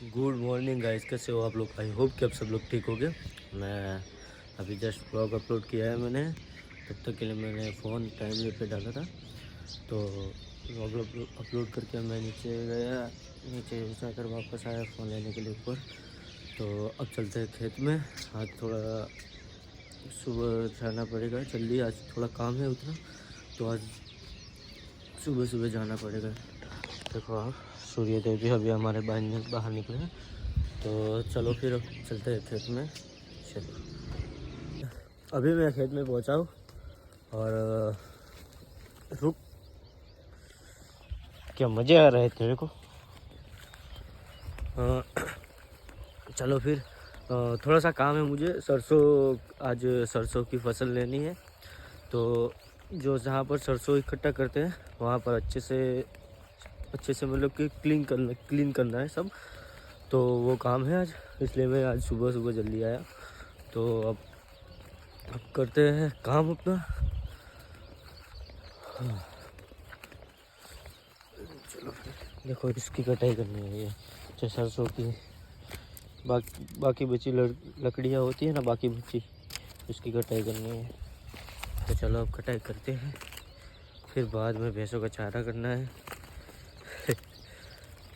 Good morning guys, कैसे हो आप लोग? आई होप कि आप सब लोग ठीक होगे। मैं अभी जस्ट ब्लॉग अपलोड किया है मैंने, तब तक के लिए मैंने फ़ोन टाइमली पे डाला था। तो ब्लॉग अपलोड करके मैं नीचे गया, नीचे जाकर वापस आया फ़ोन लेने के लिए ऊपर। तो अब चलते हैं खेत में। आज थोड़ा सुबह जाना पड़ेगा जल्दी, आज थोड़ा काम है उतना, तो आज सुबह सुबह जाना पड़ेगा। देखो आप, सूर्यदेव भी अभी हमारे बाहर निकले हैं। तो चलो फिर अब चलते हैं खेत में। चलो, अभी मैं खेत में पहुंचा हूँ और रुक, क्या मज़े आ रहे हैं तेरे को। चलो फिर, थोड़ा सा काम है मुझे। आज सरसों की फसल लेनी है। तो जो जहाँ पर सरसों इकट्ठा करते हैं वहाँ पर अच्छे से मतलब कि क्लीन करना है सब। तो वो काम है आज, इसलिए मैं आज सुबह सुबह जल्दी आया। तो अब करते हैं काम अपना। चलो फिर, देखो इसकी कटाई करनी है। ये जो सरसों की बाकी बची लकड़ियाँ होती है ना, बाकी बची, उसकी कटाई करनी है। तो चलो अब कटाई करते हैं, फिर बाद में भैंसों का चारा करना है।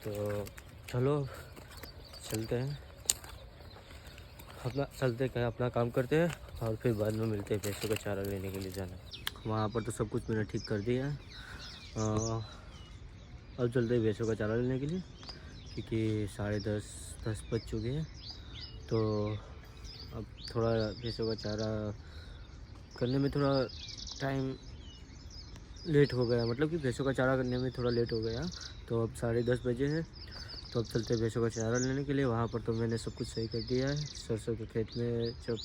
तो चलो चलते हैं, अपना काम करते हैं और फिर बाद में मिलते हैं। भैंसों का चारा लेने के लिए जाना है वहाँ पर। तो सब कुछ मैंने ठीक कर दिया है। अब चलते हैं भैंसों का चारा लेने के लिए, क्योंकि 10:30 बज चुके हैं। तो अब थोड़ा भैंसों का चारा करने में थोड़ा टाइम लेट हो गया, मतलब कि भैंसों का चारा करने में थोड़ा लेट हो गया। तो अब 10:30 बजे है। तो अब चलते हैं भैंसों का चारा लेने के लिए। वहाँ पर तो मैंने सब कुछ सही कर दिया है। सरसों के खेत में जब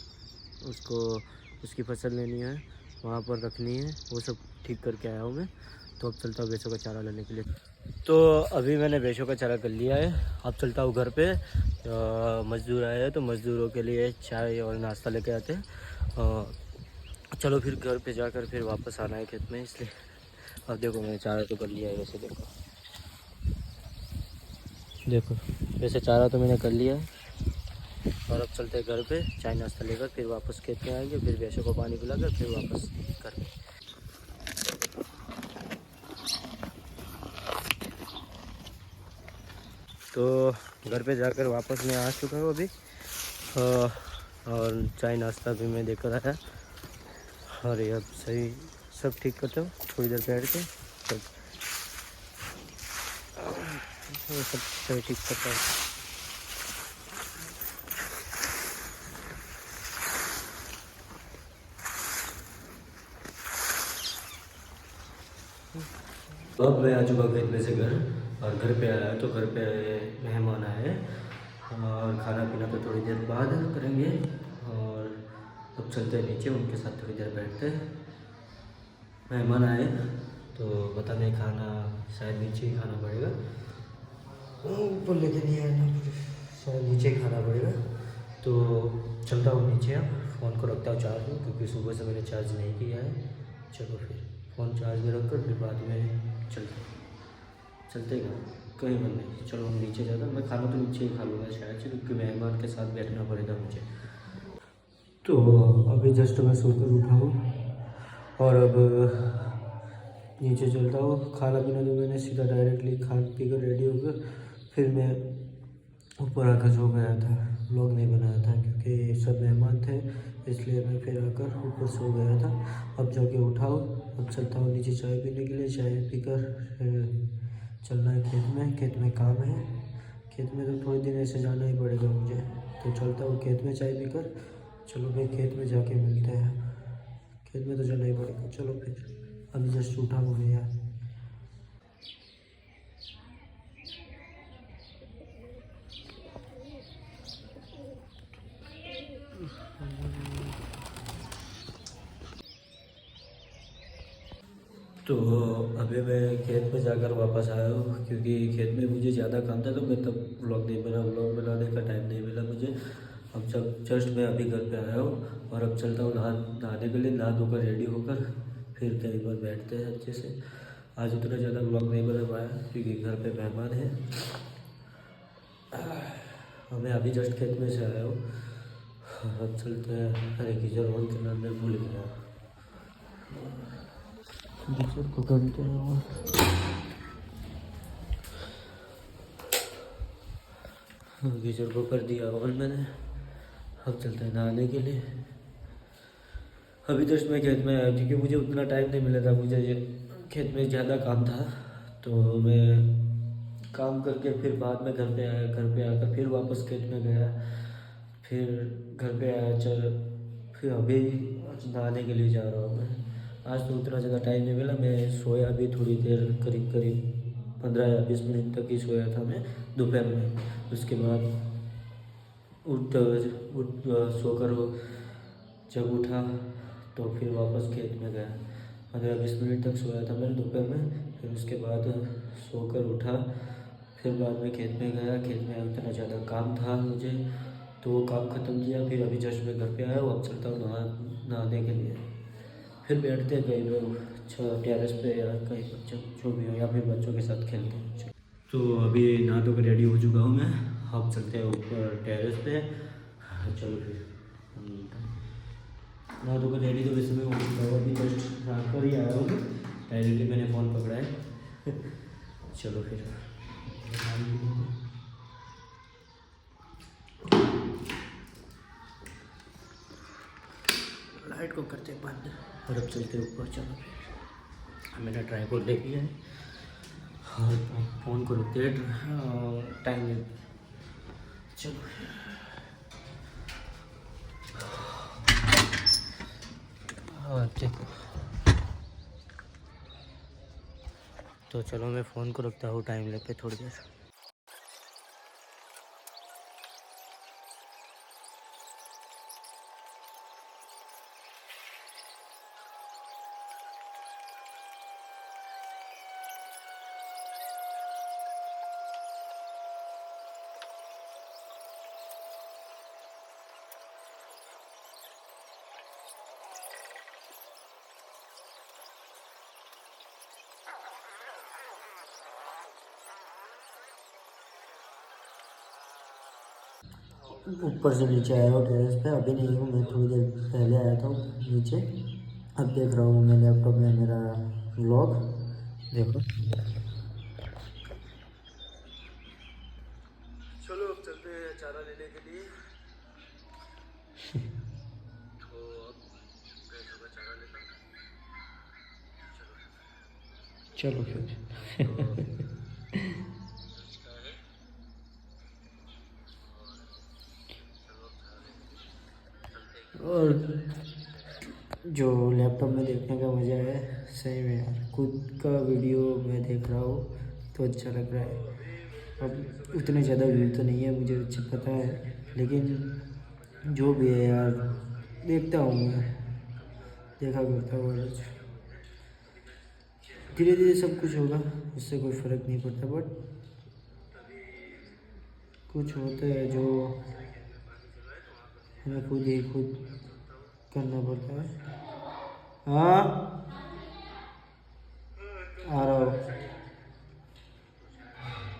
उसकी फसल लेनी है, वहाँ पर रखनी है, वो सब ठीक करके आया हूँ मैं। तो अब चलता हूँ भैंसों का चारा लेने के लिए। तो अभी मैंने भैंसों का चारा कर लिया है। अब चलता हूँ घर पे। मज़दूर आए हैं तो मज़दूरों के लिए चाय और नाश्ता लेके आते हैं। चलो फिर घर पे जाकर फिर वापस आना है खेत में, इसलिए अब देखो मैंने चारा तो कर लिया है। वैसे देखो वैसे चारा तो मैंने कर लिया है। और अब चलते हैं घर पे, चाय नाश्ता लेकर फिर वापस खेत में आएंगे, फिर भैंसों को पानी पिलाकर फिर वापस घर पे। तो घर पे जाकर वापस मैं आ चुका हूँ अभी। और चाय नाश्ता भी मैं देकर आया। और ये अब सही सब ठीक करता हूँ, थोड़ी देर बैठ के सब सही ठीक करता हूँ। तो अब मैं आ चुका खेत में से घर, और घर पे आया तो घर पे मेहमान आए और खाना पीना तो थोड़ी देर बाद करेंगे। और अब चलते हैं नीचे, उनके साथ थोड़ी देर बैठते हैं। मेहमान आए तो पता नहीं, खाना शायद नीचे ही खाना पड़ेगा, ऊपर लेके नहीं आना, शायद नीचे ही खाना पड़ेगा। तो चलता हूँ नीचे, अब फ़ोन को रखता हूँ चार्ज में, क्योंकि सुबह से मैंने चार्ज नहीं किया है। चलो फिर फ़ोन चार्ज में रख कर फिर बाद में चलते कहीं पर नहीं। चलो हम नीचे जाकर, मैं खाना तो नीचे ही खा लूँगा शायद से, क्योंकि मेहमान के साथ बैठना पड़ेगा मुझे। तो अभी जस्ट मैं सोकर उठा हूँ और अब नीचे चलता हूँ। खाना पीना तो मैंने सीधा डायरेक्टली खा पी कर रेडी होकर फिर मैं ऊपर आकर सो गया था। व्लॉग नहीं बनाया था क्योंकि सब मेहमान थे, इसलिए मैं फिर आकर ऊपर सो गया था। अब जाके उठा हूँ, अब चलता हूँ नीचे चाय पीने के लिए। चाय पीकर चलना है खेत में काम है। खेत में तो थोड़े दिन ऐसे जाना ही पड़ेगा मुझे, तो चलता हूँ खेत में चाय पीकर। चलो भाई, खेत में जाके मिलते हैं। खेत में तो जाना ही पड़ेगा। चलो फिर, अभी जस्ट उठा हूँ मैं यार। तो अभी मैं खेत में जाकर वापस आया हूँ, क्योंकि खेत में मुझे ज़्यादा काम था, तो मैं तब व्लॉग बनाने का टाइम नहीं मिला मुझे। अब जब जस्ट मैं अभी घर पे आया हूँ और अब चलता हूँ नहाने के लिए। नहा धोकर रेडी होकर फिर कहीं पर बैठते हैं अच्छे से। आज उतना ज़्यादा व्लॉग नहीं बना पाया क्योंकि घर पे मेहमान है। मैं अभी जस्ट खेत में से आया हूँ। अब चलते हैं। अरे गीजर ऑन करना मैं भूल गया। गीजर को करते हैं। गीजर को कर दिया ऑन मैंने। अब चलते हैं नहाने के लिए। अभी जस्ट मैं खेत में आया क्योंकि मुझे उतना टाइम नहीं मिला था। मुझे ये खेत में ज़्यादा काम था तो मैं काम करके फिर बाद में घर पे आया। घर पे आकर फिर वापस खेत में गया, फिर घर पे आया। फिर अभी आज नहाने के लिए जा रहा हूँ मैं। आज तो उतना ज़्यादा टाइम नहीं मिला। मैं सोया भी थोड़ी देर, करीब करीब 15 या 20 मिनट तक ही सोया था मैं दोपहर में। उसके बाद सोकर जब उठा तो फिर वापस खेत में गया। 15-20 मिनट तक सोया था मैंने दोपहर में। फिर उसके बाद सोकर उठा, फिर बाद में खेत में गया। खेत में उतना ज़्यादा काम था मुझे तो वो काम ख़त्म किया। फिर अभी जस्ट मैं घर पे आया हूँ। अब चलता हूँ नहाने के लिए। फिर बैठते हैं कहीं पर टेरेस पे या कहीं बच्चों जो भी हो, या फिर बच्चों के साथ खेलते हैं। तो अभी नहा धो कर रेडी हो चुका हूँ मैं। अब चलते हैं ऊपर टेरेस पे। चलो फिर नहा धो कर रेडी तो वैसे मैं हो चुका हूँ। अभी जस्ट नहा कर ही आया हूँ। डायरेक्टली मैंने फ़ोन पकड़ा है। चलो फिर लाइट को करते बंद और अब चलते ऊपर। चलो फिर मैंने ट्राइपॉड ले लिया है और फ़ोन को रखते हैं टाइम। चलो देखो। तो चलो मैं फ़ोन को रखता हूँ टाइम लैप पे थोड़ी देर। ऊपर से नीचे आया हूँ टेरेस पे। अभी नहीं हूँ, मैं थोड़ी देर पहले आया था नीचे। अब देख रहा हूँ मैं लैपटॉप में मेरा व्लॉग। देखो चलो अब चलते हैं चारा लेने के लिए। तो अब भैंसों का चारा लेता हूँ। चलो फिर और जो लैपटॉप में देखने का मज़ा है सही में यार, खुद का वीडियो मैं देख रहा हूँ तो अच्छा लग रहा है। अब उतने ज़्यादा व्यू तो नहीं है, मुझे अच्छा पता है, लेकिन जो भी है यार देखता हूँ मैं, देखा करता हूँ। और धीरे धीरे सब कुछ होगा, उससे कोई फ़र्क नहीं पड़ता। बट कुछ होता है जो हमें खुद करना पड़ता है। हाँ आ रहा हूँ।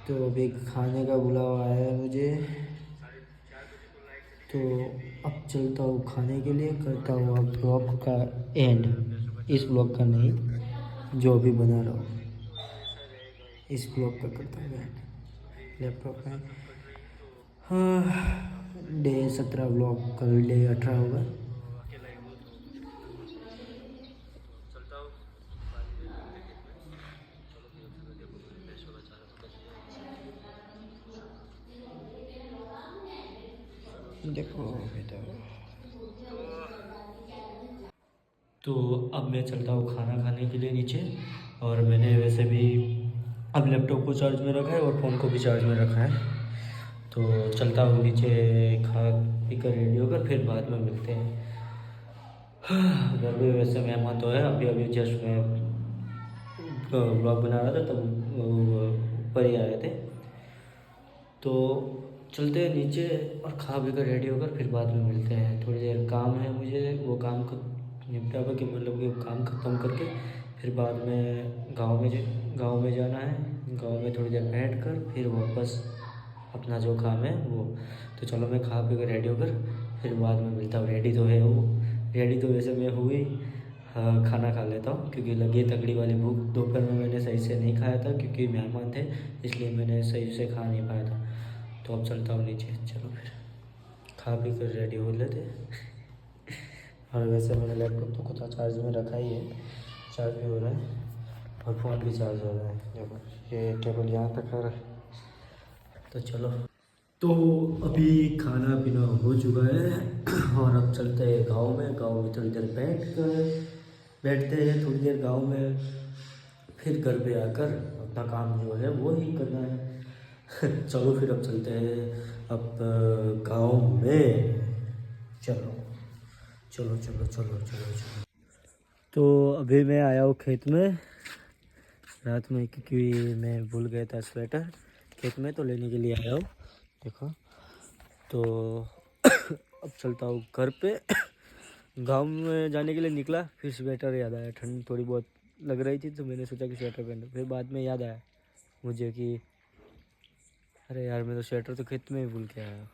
तो अभी खाने का बुलावा आया है मुझे, तो अब चलता हूँ खाने के लिए। करता हूँ अब ब्लॉग का एंड, इस ब्लॉग का नहीं जो अभी बना रहा हूँ, इस ब्लॉग का करता हूँ एंड लैपटॉप में। हाँ डे 17 ब्लॉग, कल डे 18 होगा। देखो बेटा, तो अब मैं चलता हूँ खाना खाने के लिए नीचे। और मैंने वैसे भी अब लैपटॉप को चार्ज में रखा है और फ़ोन को भी चार्ज में रखा है। तो चलता हूँ नीचे, खा पी कर रेडी होकर फिर बाद में मिलते हैं। घर में वैसे मेहमान तो है। अभी अभी जस्ट मैं ब्लॉग बना रहा था तब ऊपर ही आए थे। तो चलते हैं नीचे और खा पी कर रेडी होकर फिर बाद में मिलते हैं। थोड़ी देर काम है मुझे, वो काम को निपटा कर कि मतलब कि काम ख़त्म करके फिर बाद में गांव में जाना है। गांव में थोड़ी देर बैठ कर फिर वापस अपना जो काम है वो। तो चलो मैं खा पी कर रेडी होकर फिर बाद में मिलता हूँ। रेडी तो है वो, रेडी तो वैसे मैं हुई। हाँ, खाना खा लेता हूँ क्योंकि लगी तगड़ी वाली भूख। दोपहर में मैंने सही से नहीं खाया था क्योंकि मेहमान थे, इसलिए मैंने सही से खा नहीं पाया था। तो अब चलता हूँ नीचे। चलो फिर खा पी कर रेडी हो लेते। और वैसे मैंने लैपटॉप तो खुद चार्ज में रखा ही है, चार्ज भी हो रहा है और फ़ोन भी चार्ज हो रहा है। देखो ये टेबल यहाँ तक है। तो चलो, तो अभी खाना पीना हो चुका है और अब चलते हैं गांव में। गांव में थोड़ी देर बैठते हैं थोड़ी देर गांव में, फिर घर पे आकर अपना काम जो है वो ही करना है। चलो फिर अब चलते हैं अब गांव में। चलो चलो चलो चलो चलो चलो। तो अभी मैं आया हूँ खेत में रात में, क्योंकि मैं भूल गया था स्वेटर खेत में, तो लेने के लिए आया हूँ। देखो तो अब चलता हूँ घर पे। गांव में जाने के लिए निकला, फिर स्वेटर याद आया। ठंड थोड़ी बहुत लग रही थी तो मैंने सोचा कि स्वेटर पहन लूँ। फिर बाद में याद आया मुझे कि अरे यार मैं तो स्वेटर तो खेत में ही भूल के आया हूँ।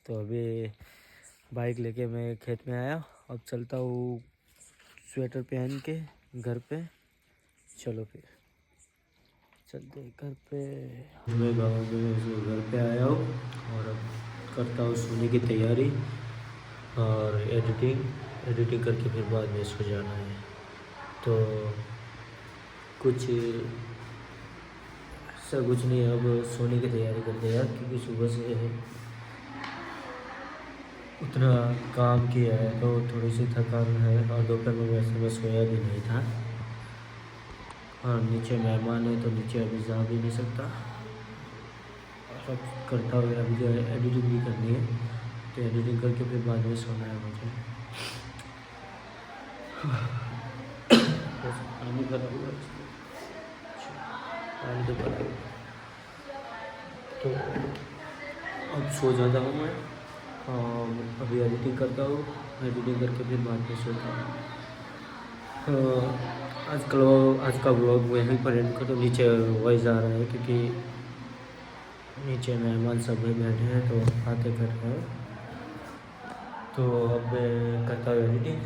तो अभी बाइक लेके मैं खेत में आया। अब चलता हूँ स्वेटर पहन के घर पे। चलो फिर चलते घर पे। मैं गाँव में घर पे आया हूँ और अब करता हूँ सोने की तैयारी और एडिटिंग करके फिर बाद में सो जाना है। तो कुछ ऐसा कुछ नहीं है, अब सोने की तैयारी करते हैं यार, क्योंकि सुबह से उतना काम किया है तो थोड़ी सी थकान है। और दोपहर में वैसे मैं सोया भी नहीं था और नीचे मेहमान है तो नीचे अभी जा भी नहीं सकता। सब करता हूँ, अभी जो है एडिटिंग भी करनी है, तो एडिटिंग करके फिर बाद में सोना है मुझे। पानी भरा हुआ है, पानी तो भरा हुआ। तो अब सो जाता हूँ मैं और अभी एडिटिंग करता हूँ, एडिटिंग करके फिर बाद में सोता हूँ। आज का व्लॉग वहीं पर एंड कर दो। नीचे वॉइस आ रहा है क्योंकि नीचे मेहमान सब बैठे हैं तो बातें कर रहे हैं। तो अब मैं करता हूँ एडिटिंग,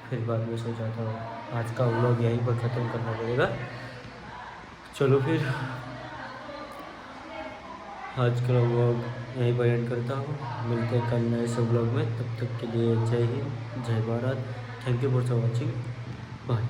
फिर बाद में सो जाता हूँ। आज का व्लॉग यहीं पर ख़त्म करना पड़ेगा। चलो फिर आज का व्लॉग यहीं पर एंड करता हूँ। मिलते हैं कल नए सब व्लॉग में। तब तक के लिए जय हिंद, जय Bharat. Thank you for watching, bye.